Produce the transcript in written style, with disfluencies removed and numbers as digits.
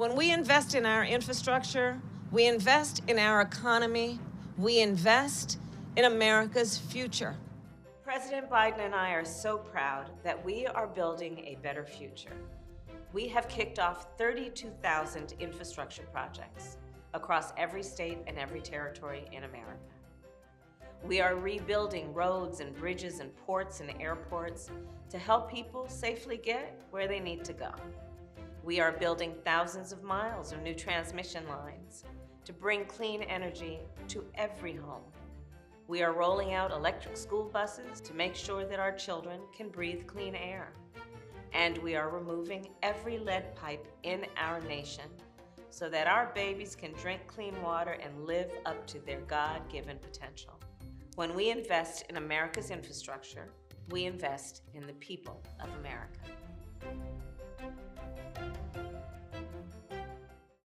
When we invest in our infrastructure, we invest in our economy, we invest in America's future. President Biden and I are so proud that we are building a better future. We have kicked off 32,000 infrastructure projects across every state and every territory in America. We are rebuilding roads and bridges and ports and airports to help people safely get where they need to go. We are building thousands of miles of new transmission lines to bring clean energy to every home. We are rolling out electric school buses to make sure that our children can breathe clean air. And we are removing every lead pipe in our nation so that our babies can drink clean water and live up to their God-given potential. When we invest in America's infrastructure, we invest in the people of America.